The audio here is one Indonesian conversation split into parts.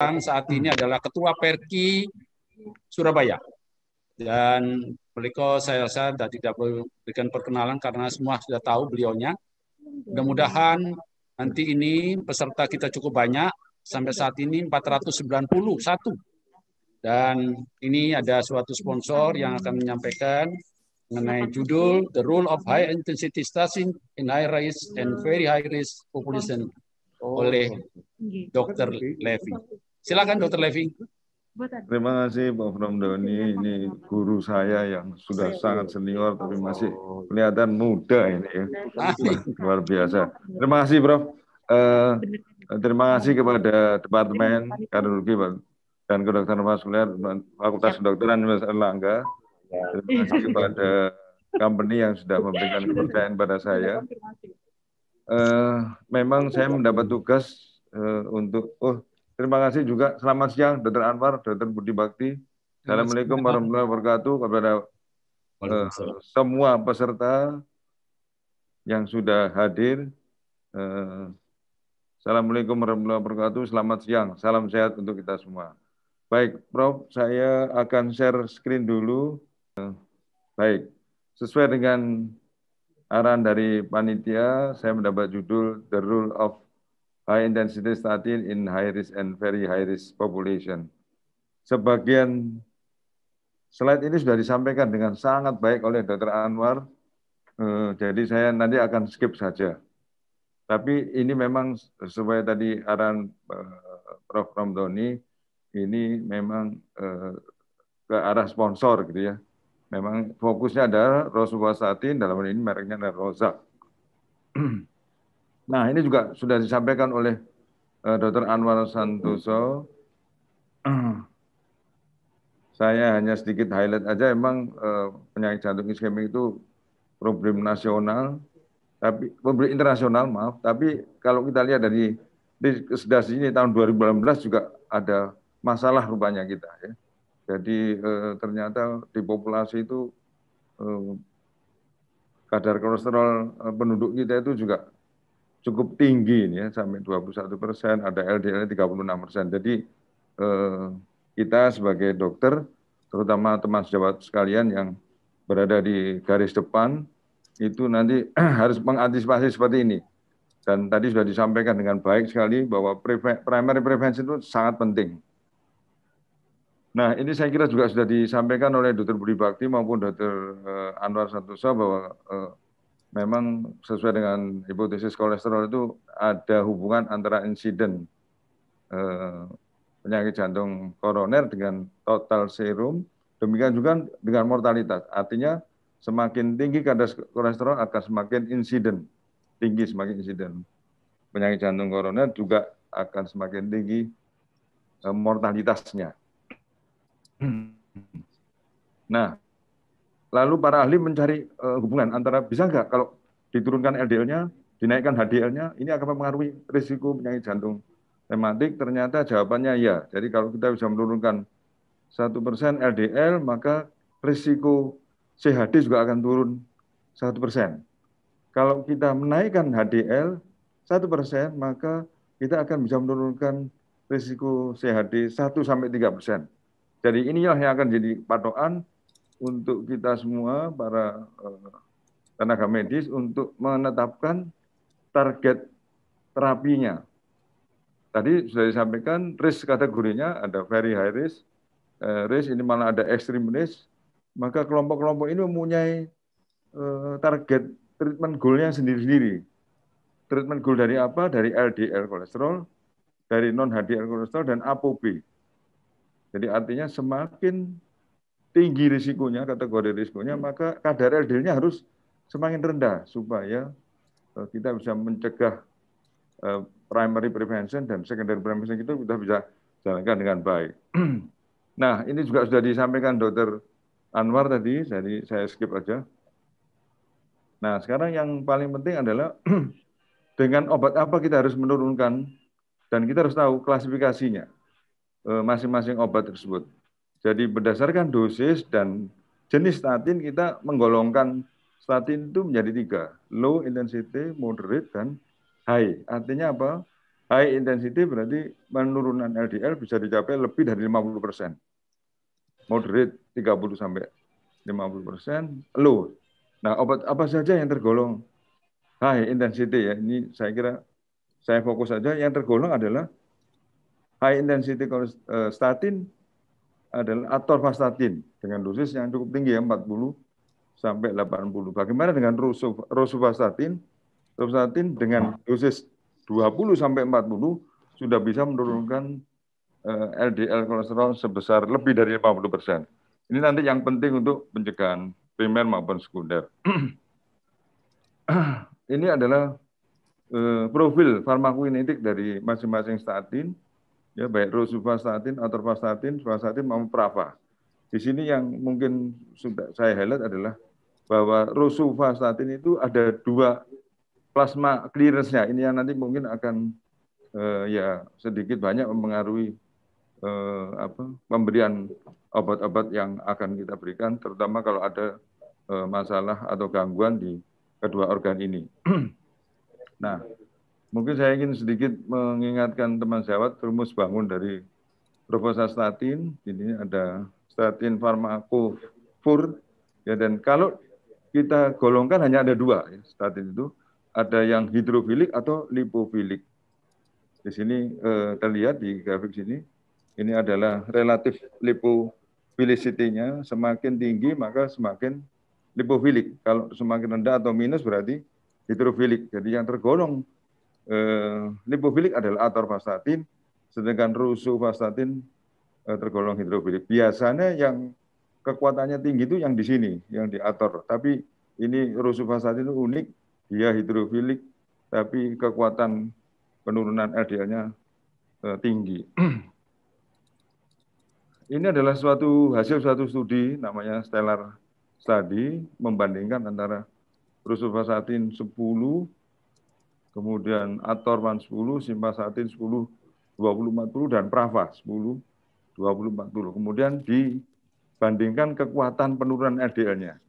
saat ini adalah Ketua Perki Surabaya. Dan beliau saya rasa tidak berikan perkenalan karena semua sudah tahu beliaunya. Mudah-mudahan nanti ini peserta kita cukup banyak. Sampai saat ini 491. Dan ini ada suatu sponsor yang akan menyampaikan mengenai judul The Role of High Intensity Testing in High Risk and Very High Risk Population oleh Dr. Levi. Silakan Dr. Levi. Terima kasih Pak Doni. Ini guru saya yang sudah sangat senior tapi masih kelihatan muda ini ya. Luar biasa. Terima kasih Prof. Terima kasih kepada Departemen Kardiologi dan Kedokteran Vaskuler Fakultas Kedokteran Universitas Erlangga. Terima kasih kepada company yang sudah memberikan kepercayaan pada saya. Memang saya mendapat tugas untuk terima kasih juga. Selamat siang Dr. Anwar, Dr. Budi Bakti. Assalamualaikum warahmatullahi wabarakatuh kepada semua peserta yang sudah hadir. Assalamualaikum warahmatullahi wabarakatuh. Selamat siang. Salam sehat untuk kita semua. Baik, Prof, saya akan share screen dulu. Baik, sesuai dengan arahan dari panitia, saya mendapat judul The Role of High Intensity Statin in High Risk and Very High Risk Population. Sebagian slide ini sudah disampaikan dengan sangat baik oleh Dr. Anwar, jadi saya nanti akan skip saja. Tapi ini memang sesuai tadi arahan Prof. Ramdhani, ini memang ke arah sponsor gitu ya. Memang fokusnya adalah rosuvastatin, dalam hal ini mereknya adalah Rozak. Nah, ini juga sudah disampaikan oleh Dr. Anwar Santoso. Saya hanya sedikit highlight aja, memang penyakit jantung iskemik itu problem nasional, tapi problem internasional, maaf. Tapi kalau kita lihat dari kesediaan ini tahun 2018 juga ada masalah rupanya kita ya. Jadi ternyata di populasi itu kadar kolesterol penduduk kita itu juga cukup tinggi ya, sampai 21%, ada LDL 36%. Jadi kita sebagai dokter, terutama teman sejawat sekalian yang berada di garis depan, itu nanti harus mengantisipasi seperti ini. Dan tadi sudah disampaikan dengan baik sekali bahwa primary prevention itu sangat penting. Nah, ini saya kira juga sudah disampaikan oleh Dr. Budi Bakti maupun Dr. Anwar Santoso bahwa memang sesuai dengan hipotesis kolesterol itu ada hubungan antara insiden penyakit jantung koroner dengan total serum, demikian juga dengan mortalitas. Artinya semakin tinggi kadar kolesterol akan semakin insiden, tinggi semakin insiden. Penyakit jantung koroner juga akan semakin tinggi mortalitasnya. Nah, lalu para ahli mencari hubungan antara bisa nggak kalau diturunkan LDL-nya, dinaikkan HDL-nya, ini akan mempengaruhi risiko penyakit jantung rematik. Ternyata jawabannya ya. Jadi kalau kita bisa menurunkan 1% LDL, maka risiko CHD juga akan turun 1%. Kalau kita menaikkan HDL 1%, maka kita akan bisa menurunkan risiko CHD 1-3%. Jadi inilah yang akan jadi patokan untuk kita semua, para tenaga medis, untuk menetapkan target terapinya. Tadi sudah disampaikan, risk kategorinya ada very high risk, risk ini malah ada extreme risk, maka kelompok-kelompok ini mempunyai target treatment goal-nya sendiri-sendiri. Treatment goal dari apa? Dari LDL kolesterol, dari non-HDL kolesterol, dan ApoB. Jadi artinya semakin tinggi risikonya, kategori risikonya, maka kadar LDL-nya harus semakin rendah supaya kita bisa mencegah primary prevention dan secondary prevention itu kita bisa jalankan dengan baik. Nah, ini juga sudah disampaikan Dr. Anwar tadi, jadi saya skip aja. Nah, sekarang yang paling penting adalah dengan obat apa kita harus menurunkan, dan kita harus tahu klasifikasinya masing-masing obat tersebut. Jadi berdasarkan dosis dan jenis statin, kita menggolongkan statin itu menjadi 3, low intensity, moderate, dan high. Artinya apa? high intensity berarti penurunan LDL bisa dicapai lebih dari 50%. Moderate 30 sampai 50%, low. Nah, obat apa saja yang tergolong high intensity ya? Ini saya kira saya fokus saja. Yang tergolong adalah high intensity statin adalah atorvastatin dengan dosis yang cukup tinggi ya, 40 sampai 80. Bagaimana dengan rosuvastatin? Rosuvastatin dengan dosis 20 sampai 40 sudah bisa menurunkan LDL kolesterol sebesar lebih dari 50%. Ini nanti yang penting untuk pencegahan primer maupun sekunder. Ini adalah profil farmakokinetik dari masing-masing statin, ya baik rosuvastatin, atorvastatin, vastatin maupun prava. Di sini yang mungkin sudah saya highlight adalah bahwa rosuvastatin itu ada 2 plasma clearance-nya. Ini yang nanti mungkin akan ya sedikit banyak mempengaruhi pemberian obat-obat yang akan kita berikan, terutama kalau ada masalah atau gangguan di kedua organ ini. Nah, mungkin saya ingin sedikit mengingatkan teman sejawat rumus bangun dari rosuvastatin. Ini ada statin farmakofur, ya, dan kalau kita golongkan hanya ada 2 ya, statin itu ada yang hidrofilik atau lipofilik. Di sini terlihat di grafik sini, ini adalah relatif lipofilicity-nya, semakin tinggi maka semakin lipofilik. Kalau semakin rendah atau minus berarti hidrofilik. Jadi yang tergolong lipofilik adalah atorvastatin, sedangkan rosuvastatin tergolong hidrofilik. Biasanya yang kekuatannya tinggi itu yang di sini, yang di ator. Tapi ini rosuvastatin itu unik, dia hidrofilik, tapi kekuatan penurunan LDL-nya tinggi. Ini adalah hasil suatu studi namanya Stellar Study, membandingkan antara rosuvastatin 10, kemudian atorvan 10, simvastatin 10, 20, 40, dan prava 10, 20, 40. Kemudian dibandingkan kekuatan penurunan LDL-nya.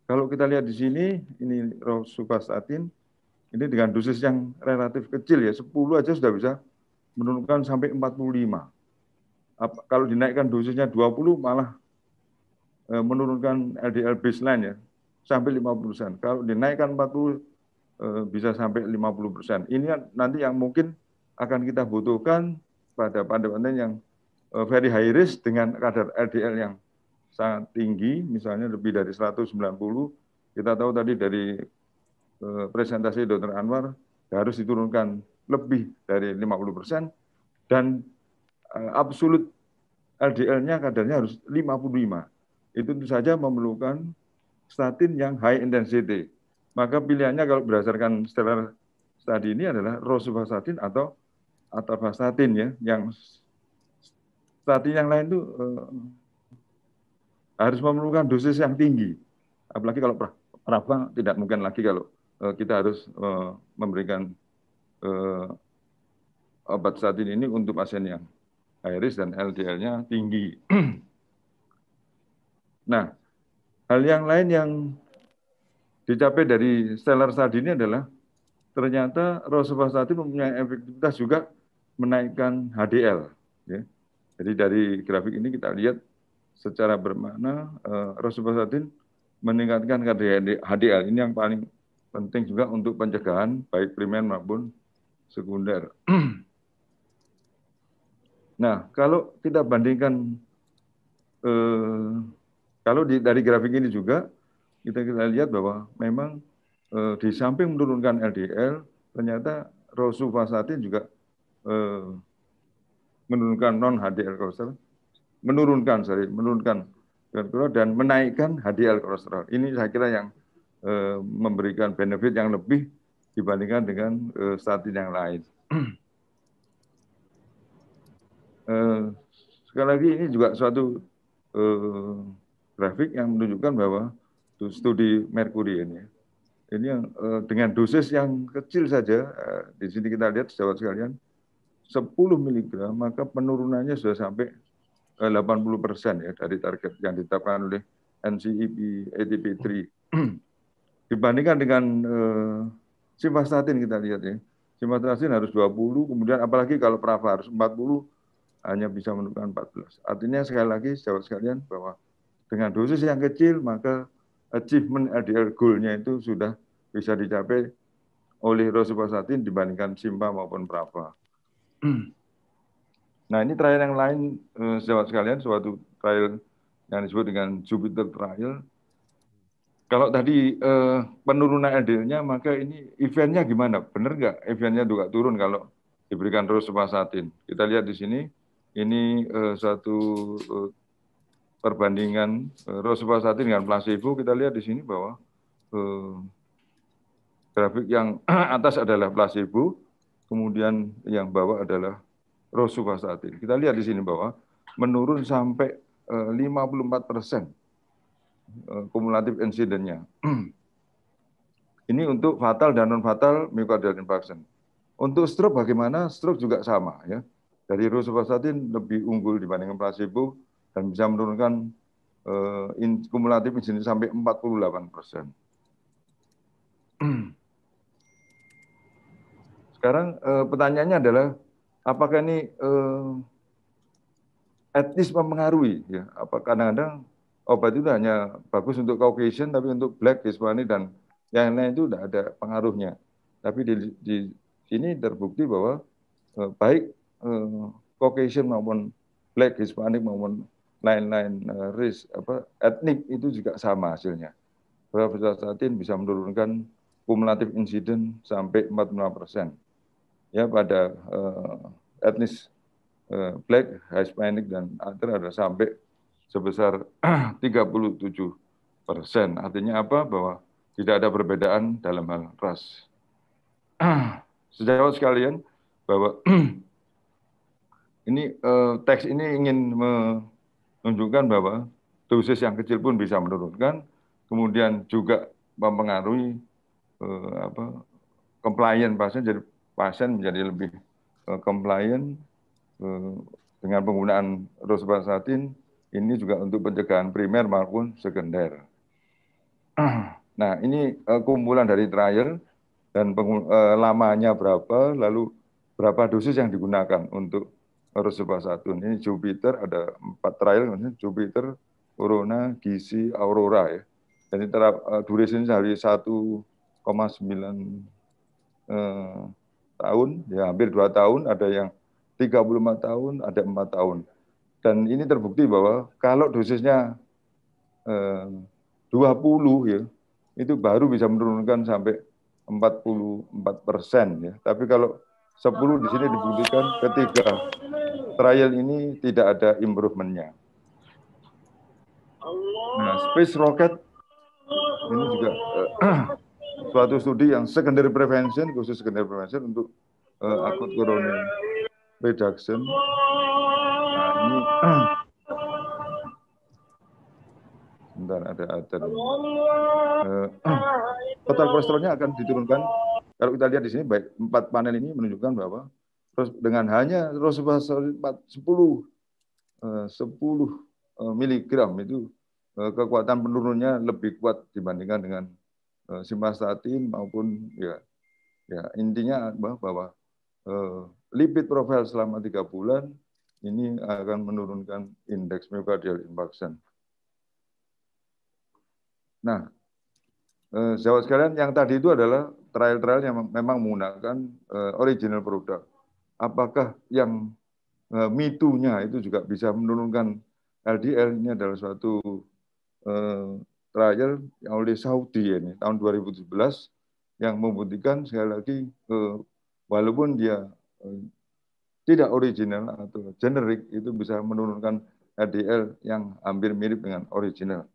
Kalau kita lihat di sini, ini rosuvastatin, ini dengan dosis yang relatif kecil ya, 10 aja sudah bisa menurunkan sampai 45. Kalau dinaikkan dosisnya 20 malah menurunkan LDL baseline ya, sampai 50%. Kalau dinaikkan 40 bisa sampai 50%. Ini nanti yang mungkin akan kita butuhkan pada pasien yang very high risk dengan kadar LDL yang sangat tinggi, misalnya lebih dari 190. Kita tahu tadi dari presentasi Dr. Anwar harus diturunkan lebih dari 50% dan absolut LDL-nya kadarnya harus 55. Itu tentu saja memerlukan statin yang high intensity. Maka pilihannya kalau berdasarkan Stellar Study ini adalah rosuvastatin atau atorvastatin ya. Yang statin yang lain itu harus memerlukan dosis yang tinggi. Apalagi kalau prava tidak mungkin lagi kalau kita harus memberikan obat statin ini untuk pasien yang high risk dan LDL-nya tinggi. Nah, hal yang lain yang dicapai dari Stellar Study ini adalah ternyata rosuvastatin mempunyai efektivitas juga menaikkan HDL. Ya. Jadi dari grafik ini kita lihat secara bermakna rosuvastatin meningkatkan kadar HDL. Ini yang paling penting juga untuk pencegahan baik primer maupun sekunder. Nah, kalau kita bandingkan kalau dari grafik ini juga kita lihat bahwa memang di samping menurunkan LDL, ternyata rosuvastatin juga menurunkan non HDL kolesterol, menurunkan kolesterol dan menaikkan HDL kolesterol. Ini saya kira yang memberikan benefit yang lebih dibandingkan dengan statin yang lain. Sekali lagi ini juga suatu grafik yang menunjukkan bahwa studi Mercury ini yang dengan dosis yang kecil saja, di sini kita lihat sahabat sekalian, 10 mg maka penurunannya sudah sampai 80% ya dari target yang ditetapkan oleh NCEP ATP3. Dibandingkan dengan simvastatin kita lihat ya, Simvastatin harus 20, kemudian apalagi kalau Prava harus 40, hanya bisa menentukan 14. Artinya sekali lagi sejawat sekalian bahwa dengan dosis yang kecil maka achievement LDL goal-nya itu sudah bisa dicapai oleh rosuvastatin dibandingkan Simpa maupun Prava. Nah ini trial yang lain sejawat sekalian, suatu trial yang disebut dengan Jupiter trial. Kalau tadi penurunan LDL-nya, maka ini eventnya gimana? Benar nggak eventnya juga turun kalau diberikan rosuvastatin? Kita lihat di sini, ini satu perbandingan rosuvastatin dengan placebo. Kita lihat di sini bahwa grafik yang atas adalah placebo, kemudian yang bawah adalah rosuvastatin. Kita lihat di sini bahwa menurun sampai 54% kumulatif insidennya. Ini untuk fatal dan non fatal myocardial infarction. Untuk stroke bagaimana? Stroke juga sama ya. Dari rosuvastatin lebih unggul dibandingkan placebo dan bisa menurunkan kumulatif insidennya sampai 48%. Sekarang pertanyaannya adalah apakah ini etis mempengaruhi ya? Apa kadang-kadang obat itu hanya bagus untuk Caucasian tapi untuk Black, Hispanic dan yang lain itu tidak ada pengaruhnya. Tapi di sini terbukti bahwa baik Caucasian maupun Black, Hispanic maupun lain-lain etnik itu juga sama hasilnya. Rosuvastatin bisa menurunkan kumulatif insiden sampai 45%. Ya pada etnis Black, Hispanic dan other ada sampai sebesar 37%. Artinya apa? Bahwa tidak ada perbedaan dalam hal ras. Sejawat sekalian bahwa ini teks ini ingin menunjukkan bahwa dosis yang kecil pun bisa menurunkan, kemudian juga mempengaruhi compliant pasien, jadi pasien menjadi lebih compliant dengan penggunaan rosuvastatin. Ini juga untuk pencegahan primer maupun sekunder. Nah, ini kumpulan dari trial dan lamanya berapa, lalu berapa dosis yang digunakan untuk rosuvastatin. Ini Jupiter, ada 4 trial, Jupiter, Corona, Gizi, Aurora ya. Jadi durasinya dari 1,9 tahun, ya hampir 2 tahun, ada yang 35 tahun, ada 4 tahun. Dan ini terbukti bahwa kalau dosisnya 20 ya, itu baru bisa menurunkan sampai 44% ya. Tapi kalau 10 di sini dibuktikan ketika trial ini tidak ada improvementnya. Nah, Space Rocket ini juga suatu studi yang secondary prevention, khusus secondary prevention untuk akut coronary reduction. Nah, ini sebentar ada total kolesterolnya akan diturunkan. Kalau kita lihat di sini, baik 4 panel ini menunjukkan bahwa dengan hanya rosuvastatin 10 miligram itu kekuatan penurunnya lebih kuat dibandingkan dengan simvastatin maupun ya intinya bahwa lipid profile selama 3 bulan ini akan menurunkan indeks myocardial infarction. Nah, sejawat sekalian, yang tadi itu adalah trial-trial yang memang menggunakan original produk. Apakah yang MeToo-nya itu juga bisa menurunkan LDL? Ini adalah suatu trial yang oleh Saudi ini tahun 2017 yang membuktikan sekali lagi walaupun dia tidak original atau generik itu bisa menurunkan LDL yang hampir mirip dengan original.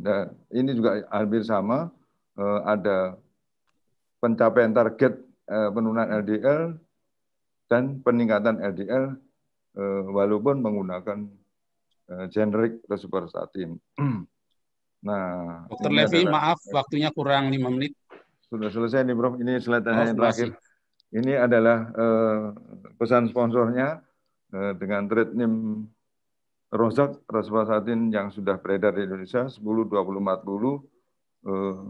Nah, ini juga hampir sama, ada pencapaian target penurunan LDL dan peningkatan LDL walaupun menggunakan generik rosuvastatin. Nah, Dr. Levi, maaf waktunya kurang 5 menit. Sudah selesai nih, Prof. Ini slide yang terakhir. Ini adalah pesan sponsornya dengan trade name Rozak rosuvastatin yang sudah beredar di Indonesia 10, 20, 40.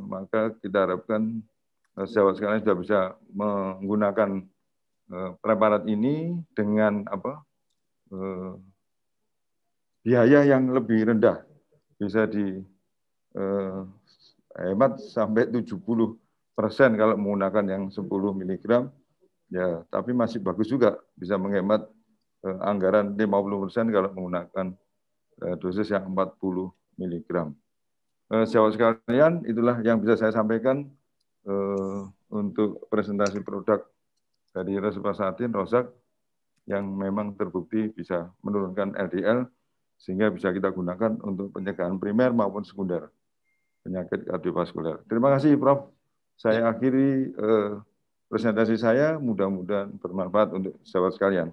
Maka maka kita harapkan sejawat sekalian sudah bisa menggunakan preparat ini dengan biaya yang lebih rendah, bisa dihemat sampai 70% kalau menggunakan yang 10 mg, ya, tapi masih bagus juga, bisa menghemat anggaran 50% kalau menggunakan dosis yang 40 mg. Sejawat sekalian, itulah yang bisa saya sampaikan untuk presentasi produk dari Rosuvastatin, Rosak, yang memang terbukti bisa menurunkan LDL, sehingga bisa kita gunakan untuk pencegahan primer maupun sekunder penyakit kardiovaskuler. Terima kasih, Prof. Saya akhiri presentasi saya, mudah-mudahan bermanfaat untuk sahabat sekalian.